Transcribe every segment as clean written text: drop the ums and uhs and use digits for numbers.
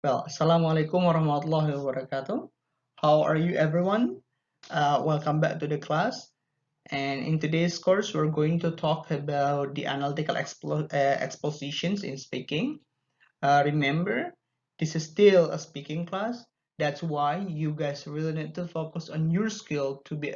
Well, Assalamualaikum warahmatullahi wabarakatuh. How are you, everyone? Welcome back to the class. And in today's course, we're going to talk about the analytical expositions in speaking. Remember, this is still a speaking class. That's why you guys really need to focus on your skill to be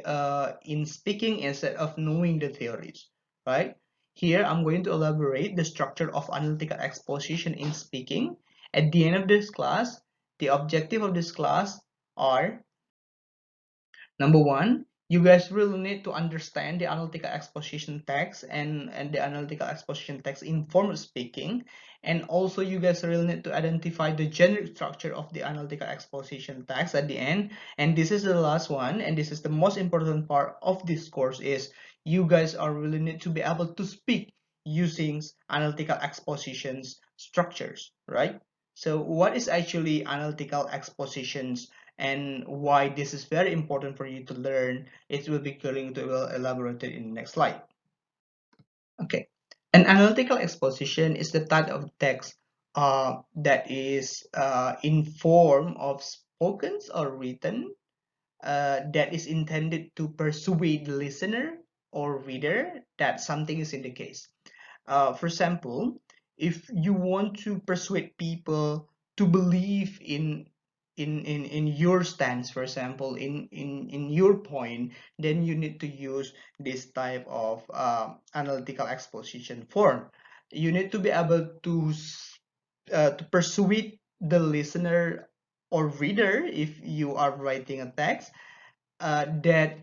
in speaking instead of knowing the theories, right? Here, I'm going to elaborate the structure of analytical exposition in speaking. At the end of this class, the objective of this class are number one, you guys really need to understand the analytical exposition text and the analytical exposition text in form of speaking. And also you guys really need to identify the generic structure of the analytical exposition text at the end. And this is the last one, and this is the most important part of this course is you guys are really need to be able to speak using analytical expositions structures, right? So what is actually analytical expositions and why this is very important for you to learn, it will be going to well elaborated in the next slide. Okay, an analytical exposition is the type of text that is in form of spoken or written that is intended to persuade the listener or reader that something is in the case. For example, if you want to persuade people to believe in your stance, for example, in your point, then you need to use this type of analytical exposition form. You need to be able to persuade the listener or reader if you are writing a text that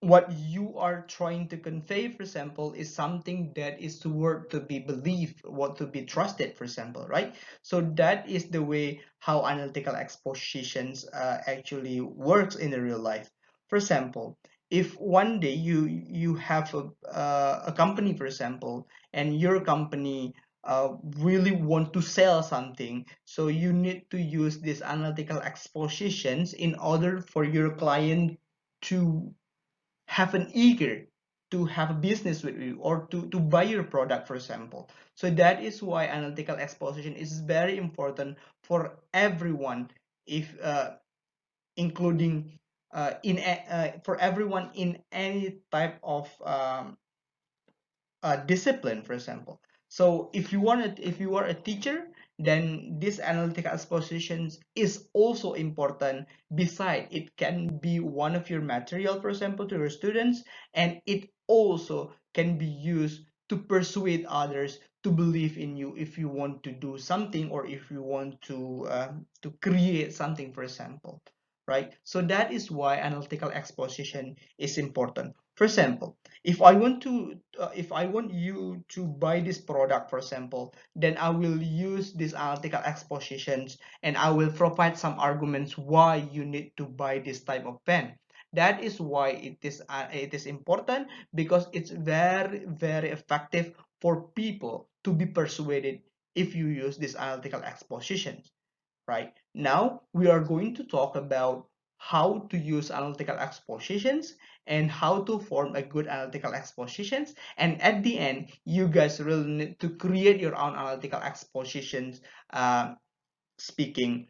what you are trying to convey, for example, is something that is worth to be believed, what to be trusted, for example, right? So that is the way how analytical expositions actually works in the real life. For example, if one day you have a company, for example, and your company really want to sell something, so you need to use these analytical expositions in order for your client to have an eager to have a business with you or to buy your product, for example. So that is why analytical exposition is very important for everyone, if including for everyone in any type of discipline, for example. So if you are a teacher, then this analytical expositions is also important. Beside, it can be one of your material, for example, to your students, and it also can be used to persuade others to believe in you if you want to do something or if you want to create something, for example, right? So that is why analytical exposition is important. For example, if I want you to buy this product, for example, then I will use these analytical expositions and I will provide some arguments why you need to buy this type of pen. That is why it is important, because it's very effective for people to be persuaded if you use these analytical expositions. Right now, we are going to talk about how to use analytical expositions and how to form a good analytical expositions. And at the end, you guys really need to create your own analytical expositions speaking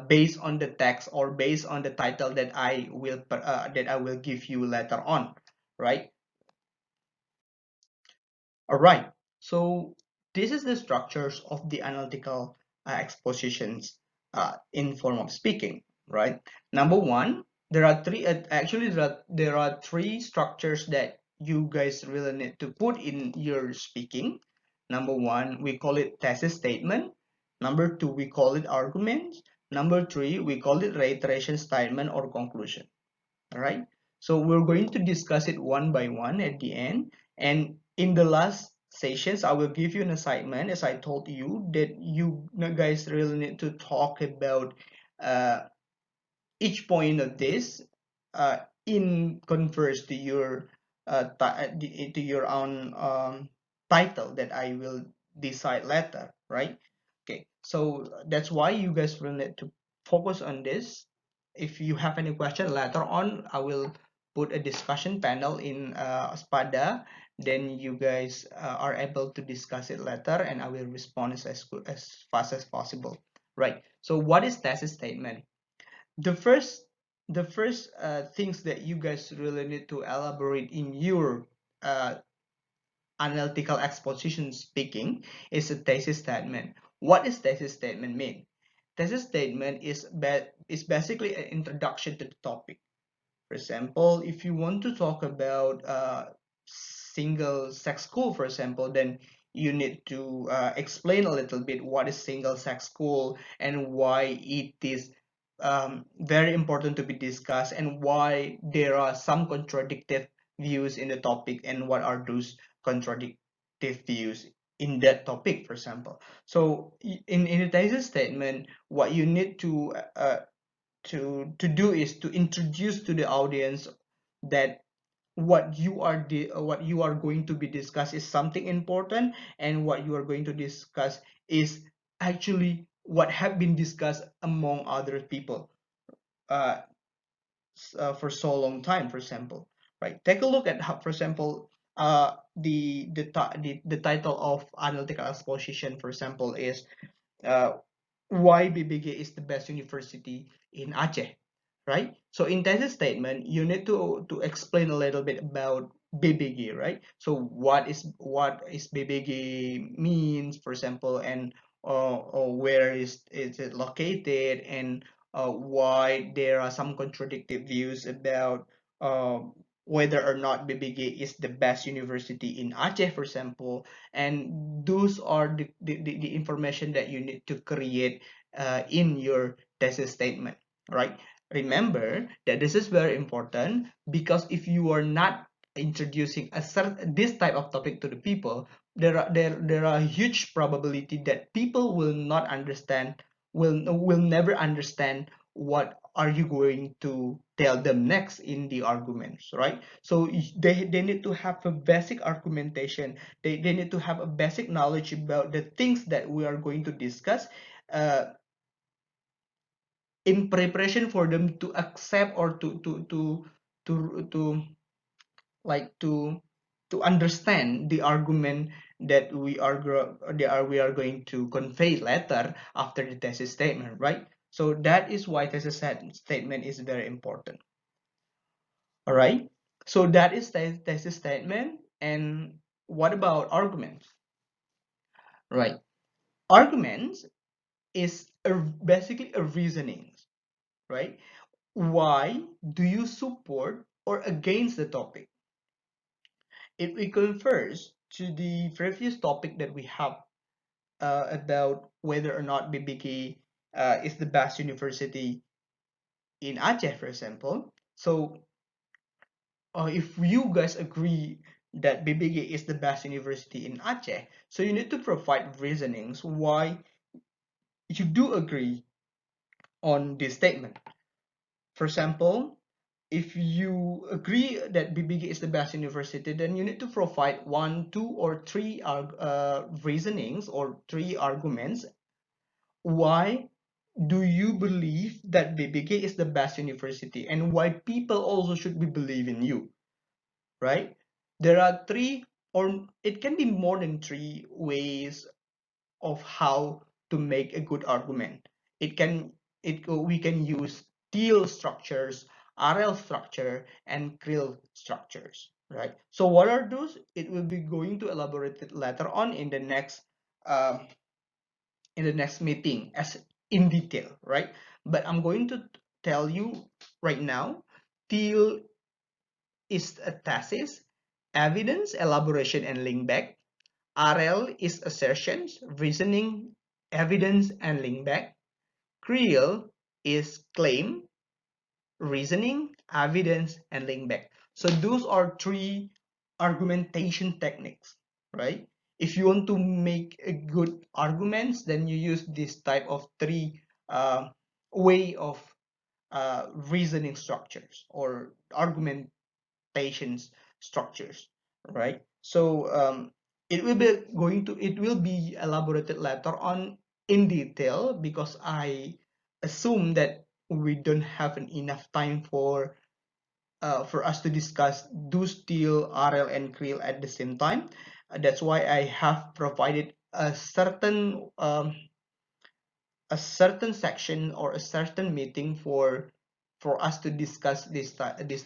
based on the text or based on the title that I will give you later on, right? All right. So this is the structures of the analytical expositions in form of speaking, right? Number one, there are three. Actually, there are three structures that you guys really need to put in your speaking. Number one, we call it thesis statement. Number two, we call it arguments. Number three, we call it reiteration statement or conclusion. All right, so we're going to discuss it one by one at the end, and in the last sessions I will give you an assignment, as I told you that you guys really need to talk about uh, each point of this in converse to your to your own title that I will decide later, right? Okay, so that's why you guys will need to focus on this. If you have any question later on, I will put a discussion panel in Spada. Then you guys are able to discuss it later, and I will respond as fast as possible. right? So what is thesis statement? The first things that you guys really need to elaborate in your uh, analytical exposition speaking is a thesis statement. What is thesis statement mean? Thesis statement is basically an introduction to the topic. For example, if you want to talk about single sex school, for example, then you need to explain a little bit what is single sex school and why it is very important to be discussed, and why there are some contradictive views in the topic, and what are those contradictive views in that topic, for example. So in a thesis statement, what you need to do is to introduce to the audience that what you are going to be discuss is something important, and what you are going to discuss is actually what have been discussed among other people uh, for so long time, for example, right? Take a look at how, for example, the title of analytical exposition, for example, is uh, why BBG is the best university in Aceh, right? So in thesis statement, you need to explain a little bit about BBG, right? So what is BBG means, for example, and where is it located, and why there are some contradictory views about uh, whether or not BBG is the best university in Aceh, for example. And those are the information that you need to create in your thesis statement, right? Remember that this is very important, because if you are not introducing this type of topic to the people, there are huge probability that people will not understand, will never understand what are you going to tell them next in the arguments, right? So they need to have a basic argumentation. They need to have a basic knowledge about the things that we are going to discuss, uh, in preparation for them to accept, or to like to understand the argument that we are going to convey later after the thesis statement, right? So that is why statement is very important. All right, so that is the thesis statement. And what about arguments? Right, arguments is basically a reasoning, right? Why do you support or against the topic? It refers to the previous topic that we have about whether or not BBK is the best university in Aceh, for example. So if you guys agree that BBK is the best university in Aceh, so you need to provide reasonings why you do agree on this statement. For example, if you agree that BBG is the best university, then you need to provide one, two, or three reasonings or three arguments why do you believe that BBG is the best university, and why people also should be believing you, right? There are three, or it can be more than three ways of how to make a good argument. It can we can use deal structures, RL structure, and krill structures, right? So what are those? It will be going to elaborate it later on um, in the next meeting as in detail, right? But I'm going to tell you right now, deal is a thesis, evidence, elaboration, and link back. RL is assertions, reasoning, evidence, and link back. Creel is claim, reasoning, evidence, and link back. So those are three argumentation techniques, right? If you want to make a good arguments, then you use this type of three way of reasoning structures or argument patient's structures, right? So it will be elaborated later on in detail, because I assume that we don't have enough time for us to discuss do steel, RL, and krill at the same time. That's why I have provided a certain a certain section or a certain meeting for us to discuss these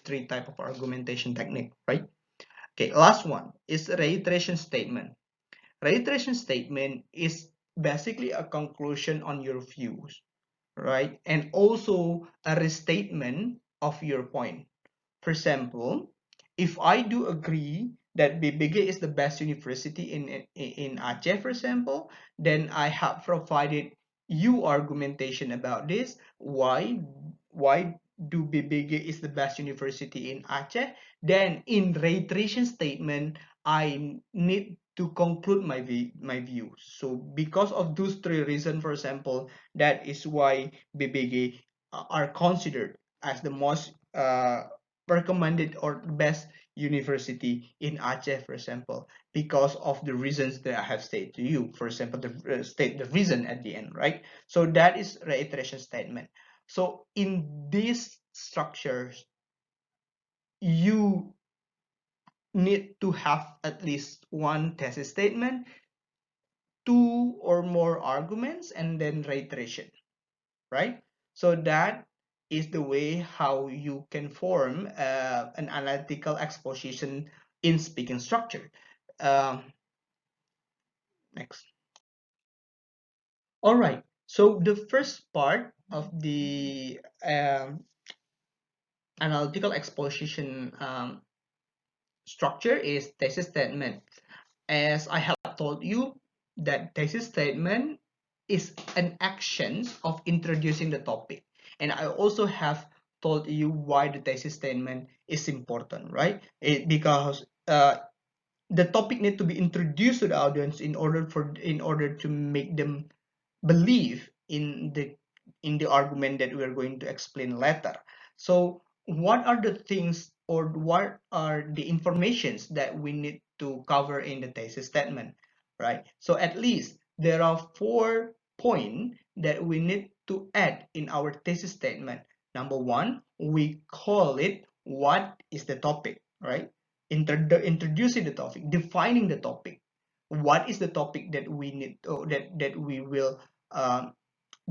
three type of argumentation technique, right? Okay, last one is reiteration statement. Reiteration statement is basically a conclusion on your views, right? And also a restatement of your point. For example, if I do agree that BBG is the best university in Aceh, for example, then I have provided you argumentation about this. Why do BBG is the best university in Aceh? Then in reiteration statement, I need to conclude my view. So because of those three reasons, for example, that is why BBG are considered as the most recommended or best university in Aceh, for example, because of the reasons that I have stated to you. For example, state the reason at the end, right? So that is reiteration statement. So in these structures, you need to have at least one thesis statement, two or more arguments, and then reiteration, right? So that is the way how you can form an analytical exposition in speaking structure. Um, Next. All right. So the first part of the analytical exposition structure is thesis statement. As I have told you, that thesis statement is an action of introducing the topic. And I also have told you why the thesis statement is important, right? Because the topic need to be introduced to the audience in order to make them believe in the argument that we are going to explain later. So what are the things or what are the informations that we need to cover in the thesis statement, right? So at least there are 4 points that we need to add in our thesis statement. Number one, we call it what is the topic, right? Introducing the topic, defining the topic. What is the topic that we need that we will um,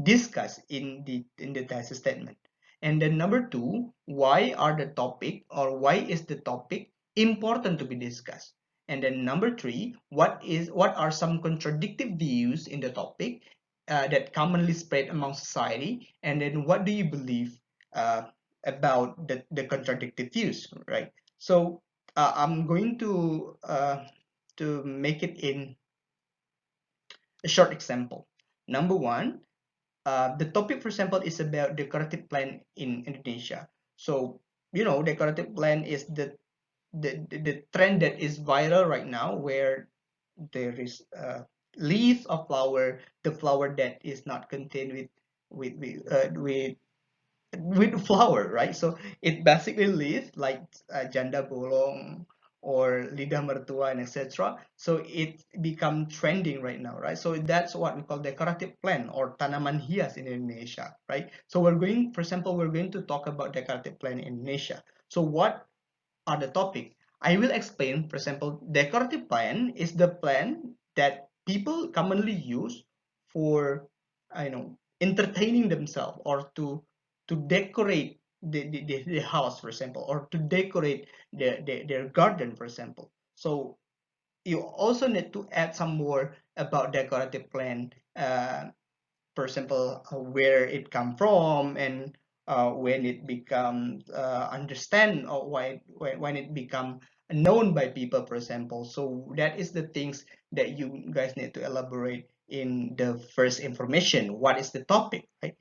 discuss in the thesis statement? And then number two, why are the topic or why is the topic important to be discussed? And then number three, what are some contradictive views in the topic that commonly spread among society? And then what do you believe uh, about the contradictive views, right? So I'm going to make it in a short example. Number one, the topic, for example, is about decorative plant in Indonesia. So, decorative plant is the trend that is viral right now, where there is leaves of flower, the flower that is not contained with flower, right? So it basically lives like janda bolong or lidah mertua and etc. So it become trending right now, right? So that's what we call decorative plant or tanaman hias in Indonesia, right? So for example, we're going to talk about decorative plant in Indonesia. So what are the topic? I will explain. For example, decorative plant is the plant that people commonly use for, entertaining themselves or to decorate the house, for example, or to decorate their garden, for example. So you also need to add some more about decorative plant. For example, where it come from and when it becomes understand or when it become known by people, for example. So that is the things that you guys need to elaborate in the first information. What is the topic, right?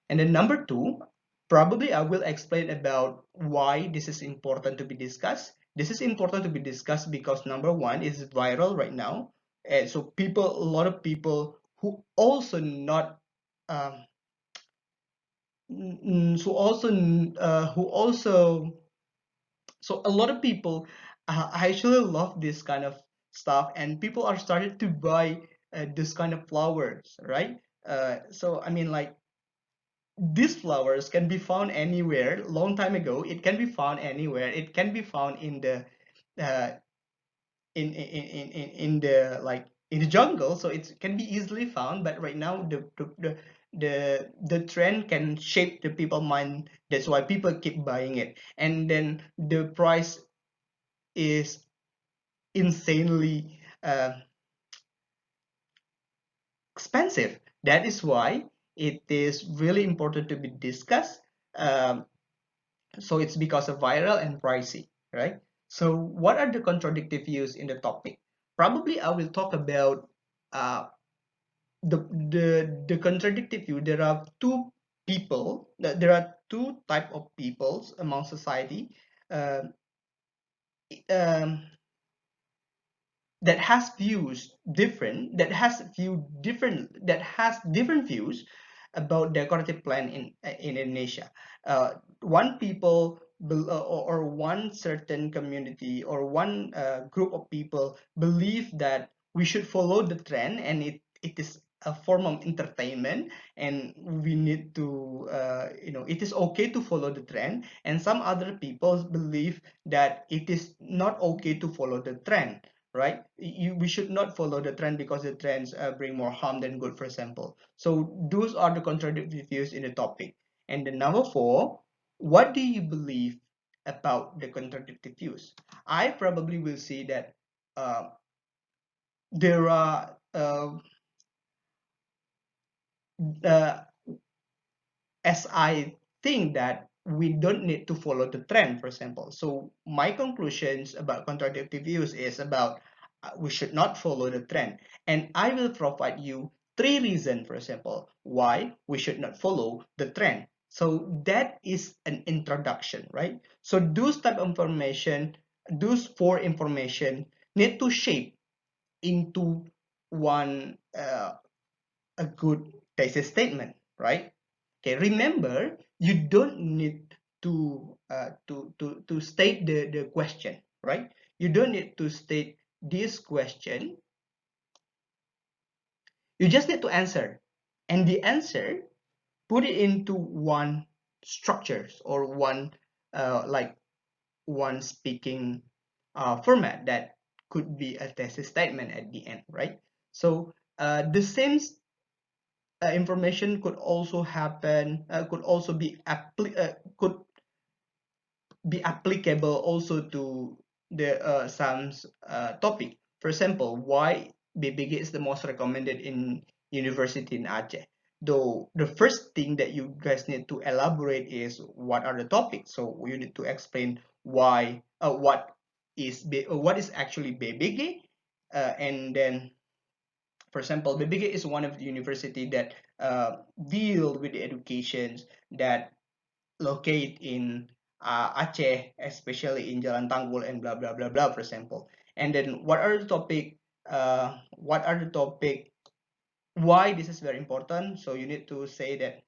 And then number two, probably I will explain about why this is important to be discussed. This is important to be discussed because number one is viral right now. And so a lot of people who also not, um, so also, who also, so a lot of people actually love this kind of stuff, and people are started to buy this kind of flowers, right? So I mean, like, these flowers can be found anywhere. Long time ago, it can be found anywhere. It can be found in the uh, in the like in the jungle, so it can be easily found. But right now, the trend can shape the people mind. That's why people keep buying it, and then the price is insanely expensive. That is why it is really important to be discussed. Um, so it's because of viral and pricey, right? So what are the contradictive views in the topic? Probably I will talk about uh, the contradictive view. There are two people. There are two type of peoples among society. Uh, um, that has views different that has different views about decorative plant in Indonesia. One people or one certain community or one group of people believe that we should follow the trend, and it is a form of entertainment, and we need to it is okay to follow the trend. And some other people believe that it is not okay to follow the trend, right? We should not follow the trend because the trends bring more harm than good, for example. So those are the contradictory views in the topic. And the number four, what do you believe about the contradictory views? I probably will say that uh, there are uh, as I think that we don't need to follow the trend, for example. So my conclusions about contradictory views is about we should not follow the trend. And I will provide you three reasons, for example, why we should not follow the trend. So that is an introduction, right? So those type of information, those four information need to shape into one a good thesis statement, right? Okay, remember, you don't need to state the question, right? You don't need to state this question. You just need to answer, and the answer, put it into one structures or one like one speaking format that could be a thesis statement at the end, right? So the same information could also happen, could be applicable also to the some topic. For example, why BBG is the most recommended in university in Aceh. Though the first thing that you guys need to elaborate is what are the topics. So you need to explain why, what is actually BBG, and then, for example, BBG is one of the university that deal with the educations that locate in Aceh, especially in Jalan Tanggul and blah blah blah blah, for example. And then what are the topic? What are the topic? Why this is very important? So you need to say that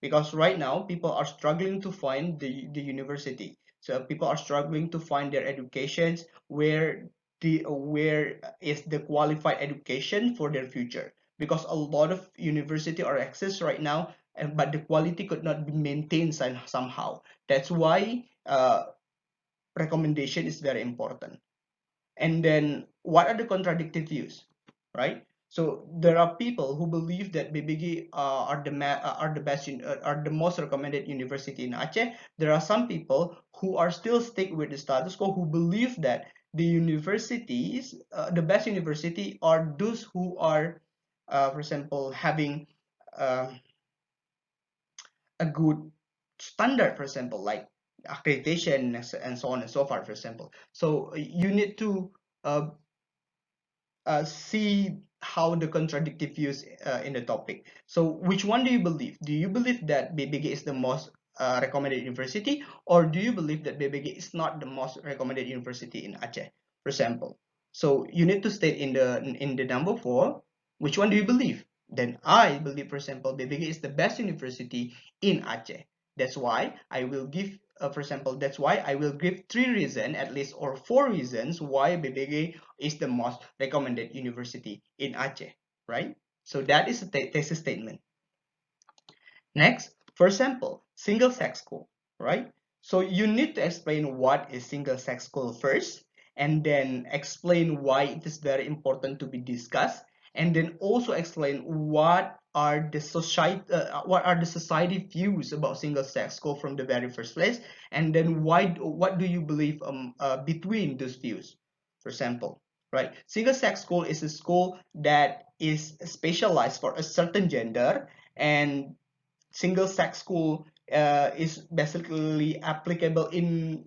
because right now people are struggling to find the university. So people are struggling to find their educations where is the qualified education for their future, because a lot of university are accessed right now, but the quality could not be maintained somehow. That's why recommendation is very important. And then what are the contradictory views, right? So there are people who believe that BBG are the best are the most recommended university in Aceh. There are some people who are still stick with the status quo, who believe that the universities, the best university are those who are, for example, having uh, a good standard, for example, like accreditation and so on and so forth, for example. So you need to uh, see how the contradictive views in the topic. So which one do you believe? Do you believe that BBG is the most recommended university, or do you believe that BBG is not the most recommended university in Aceh, for example? So you need to state in the number four, which one do you believe? Then I believe, for example, BBG is the best university in Aceh. That's why I will give, for example, that's why I will give three reasons at least, or four reasons why BBG is the most recommended university in Aceh, right? So that is a thesis statement. Next, for example, single-sex school, right? So you need to explain what is single-sex school first, and then explain why it is very important to be discussed, and then also explain what are the society views about single-sex school from the very first place, and then what do you believe between those views. For example, right, single-sex school is a school that is specialized for a certain gender, and single-sex school is basically applicable in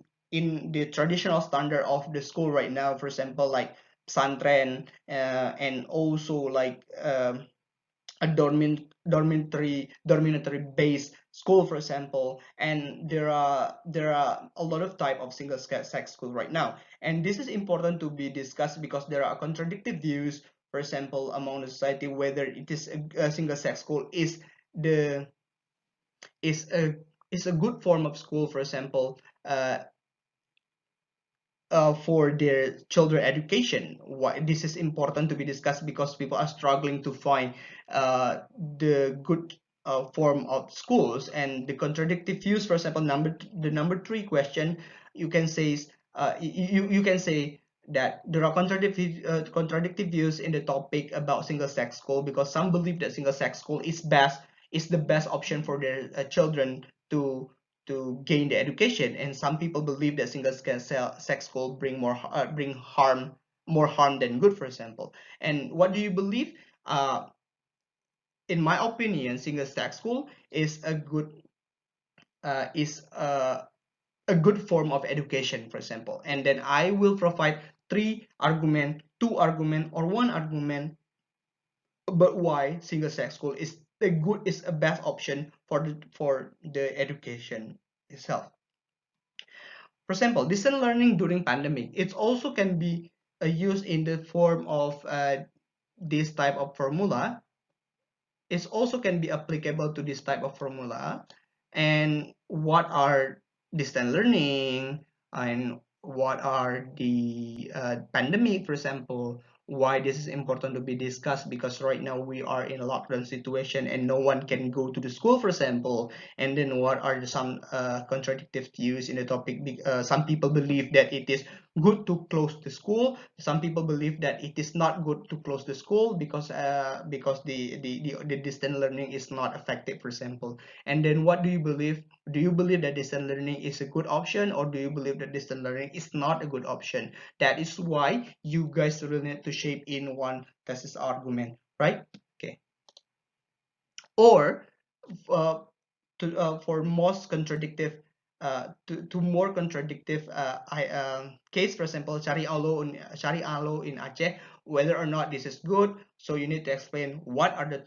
the traditional standard of the school right now. For example, like pesantren, and also like a dormitory based school, for example. And there are a lot of type of single-sex school right now, and this is important to be discussed because there are contradictory views, for example, among the society, whether it is a single-sex school the is a is a good form of school, for example, for their children education. Why this is important to be discussed, because people are struggling to find the good form of schools, and the contradictory views. For example, the number three question, you can say you can say that there are contradictory views in the topic about single-sex school, because some believe that single-sex school is the best option for their children to gain the education, and some people believe that single-sex school bring more harm than good, for example. And what do you believe? In my opinion, single-sex school is is a good form of education, for example. And then I will provide two argument, or one argument about why single-sex school is a best option for the education itself. For example, distance learning during pandemic, it also can be used in the form of this type of formula. It also can be applicable to this type of formula. And what are distance learning, and what are the pandemic, for example, why this is important to be discussed, because right now we are in a lockdown situation and no one can go to the school, for example. And then what are some contradictive views in the topic. Some people believe that it is good to close the school. Some people believe that it is not good to close the school because the distance learning is not effective, for example. And then what do you believe? Do you believe that distance learning is a good option, or do you believe that distance learning is not a good option? That is why you guys really need to shape in one thesis argument, right? Okay. Or uh, for most contradictive to more contradictive case, for example, Sharia law in Aceh, whether or not this is good. So you need to explain what are the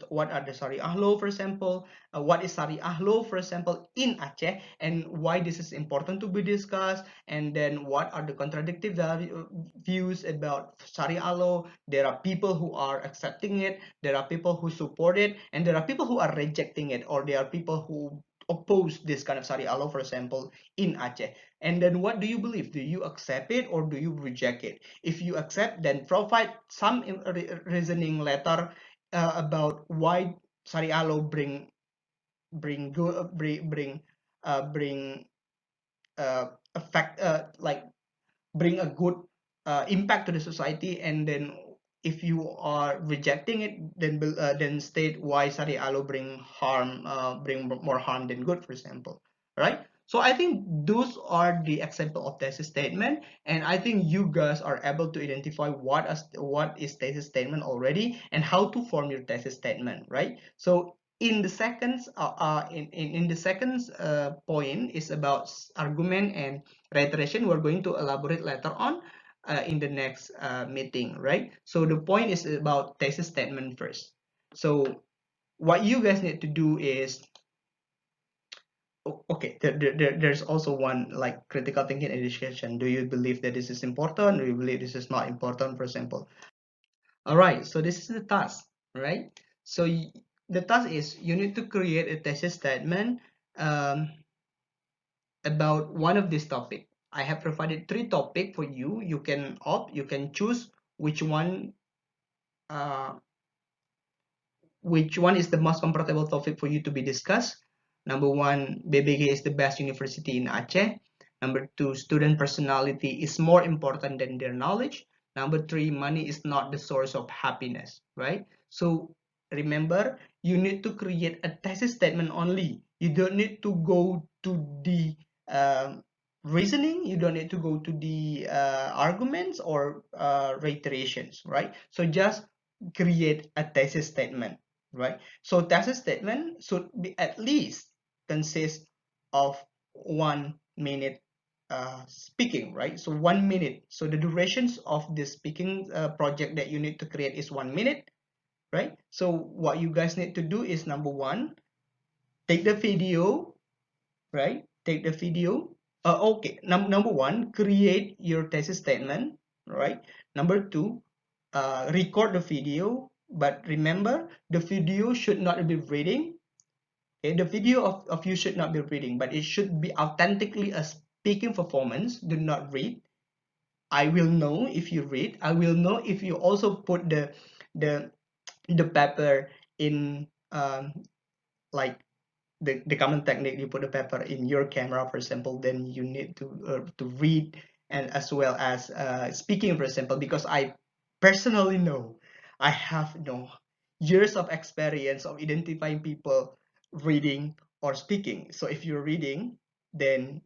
Sharia law, for example, what is Sharia law, for example, in Aceh, and why this is important to be discussed. And then what are the contradictive views about Sharia law. There are people who are accepting it, there are people who support it, and there are people who are rejecting it, or there are people who oppose this kind of Sharia law, for example, in Aceh. And then what do you believe? Do you accept it or do you reject it? If you accept, then provide some reasoning letter about why Sharia law bring good bring effect like bring a good impact to the society. And then if you are rejecting it, then state why Sharia law bring more harm than good, for example, right? So I think those are the example of thesis statement, and I think you guys are able to identify what is thesis statement already, and how to form your thesis statement, right? So in the second point is about argument and reiteration. We're going to elaborate later on in the next meeting, right? So the point is about thesis statement first. So what you guys need to do is, okay, there's also one like critical thinking education. Do you believe that this is important? Do you believe this is not important, for example? All right, so this is the task, right? So the task is you need to create a thesis statement um, about one of these topic. I have provided three topic for you. You can choose which one uh, is the most comfortable topic for you to be discussed. Number one, BBG is the best university in Aceh. Number two, student personality is more important than their knowledge. Number three, money is not the source of happiness, right? So remember, you need to create a thesis statement only. You don't need to go to the reasoning. You don't need to go to the arguments or reiterations, right? So just create a thesis statement, right? So thesis statement should be at least consist of 1 minute speaking, right? So 1 minute. So the durations of the speaking project that you need to create is 1 minute, right? So what you guys need to do is, number one, take the video, right? Take the video. Okay, number one, create your thesis statement, right? Number two, record the video, but remember the video should not be reading. Okay, the video of you should not be reading, but it should be authentically a speaking performance. Do not read. I will know if you read. I will know if you also put the the paper in like the common technique. You put the paper in your camera, for example, then you need to read, and as well as speaking, for example, because I personally know, I have years of experience of identifying people reading or speaking. So if you're reading, then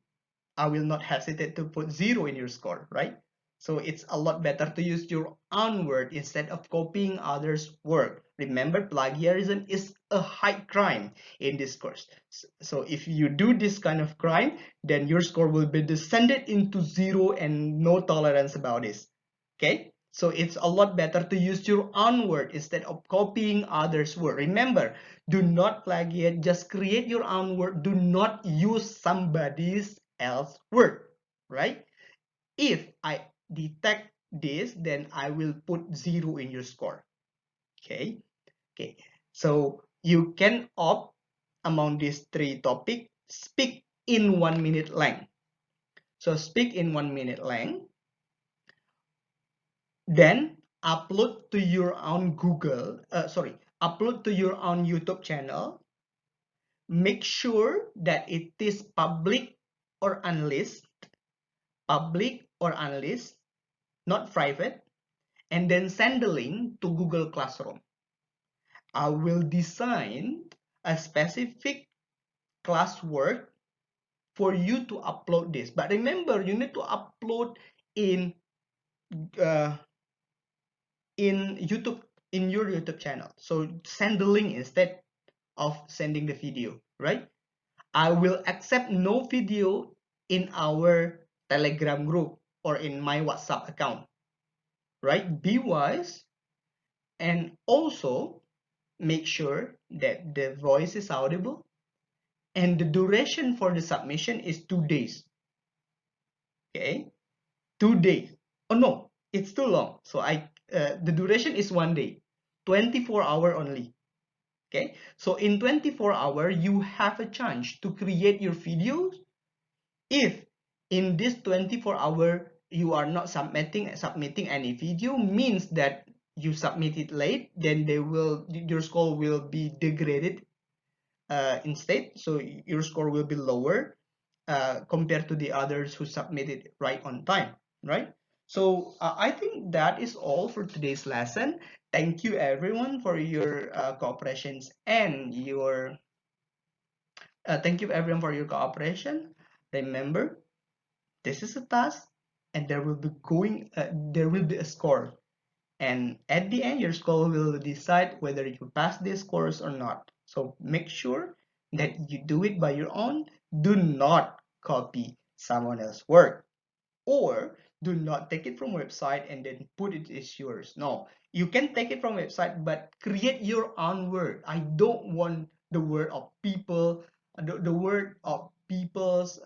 I will not hesitate to put 0 in your score, right? So it's a lot better to use your own word instead of copying others' work. Remember, plagiarism is a high crime in this course. So if you do this kind of crime, then your score will be descended into 0 and no tolerance about this. Okay? So it's a lot better to use your own word instead of copying others' word. Remember, do not plagiate, just create your own word. Do not use somebody's else word, right? If I detect this, then I will put 0 in your score. Okay. So you can opt among these 3 topics. Speak in 1 minute length. So speak in 1 minute length, then upload to your own upload to your own YouTube channel. Make sure that it is public or unlisted, not private, and then send the link to Google Classroom. I will design a specific classwork for you to upload this. But remember, you need to upload in uh, YouTube, in your YouTube channel. So send the link instead of sending the video, right? I will accept no video in our Telegram group or in my WhatsApp account, right? Be wise, and also make sure that the voice is audible, and the duration for the submission is 2 days. Okay, 2 days. Oh no, it's too long. So the duration is 1 day, 24 hours only. Okay, so in 24 hours you have a chance to create your videos. If in this 24 hours you are not submitting any video, means that you submitted late, then your score will be degraded instead. So your score will be lower compared to the others who submitted right on time, right? So I think that is all for today's lesson. Thank you everyone for your cooperations and your thank you everyone for your cooperation. Remember, this is a task, and there will be a score, and at the end your score will decide whether you pass this course or not. So make sure that you do it by your own. Do not copy someone else's work, or do not take it from website and then put it as yours. No, you can take it from website, but create your own word. I don't want the word of people, the word of people's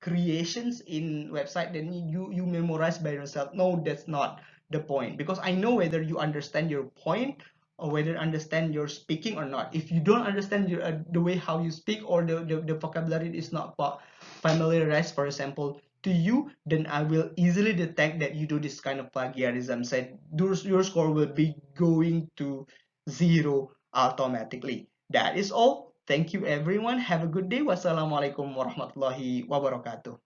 creations in website, then you memorize by yourself. No, that's not the point, because I know whether you understand your point or whether understand your speaking or not. If you don't understand the way how you speak, or the vocabulary is not familiarized, for example, to you, then I will easily detect that you do this kind of plagiarism. Said your score will be going to 0 automatically. That is all. Thank you everyone. Have a good day. Wassalamualaikum warahmatullahi wabarakatuh.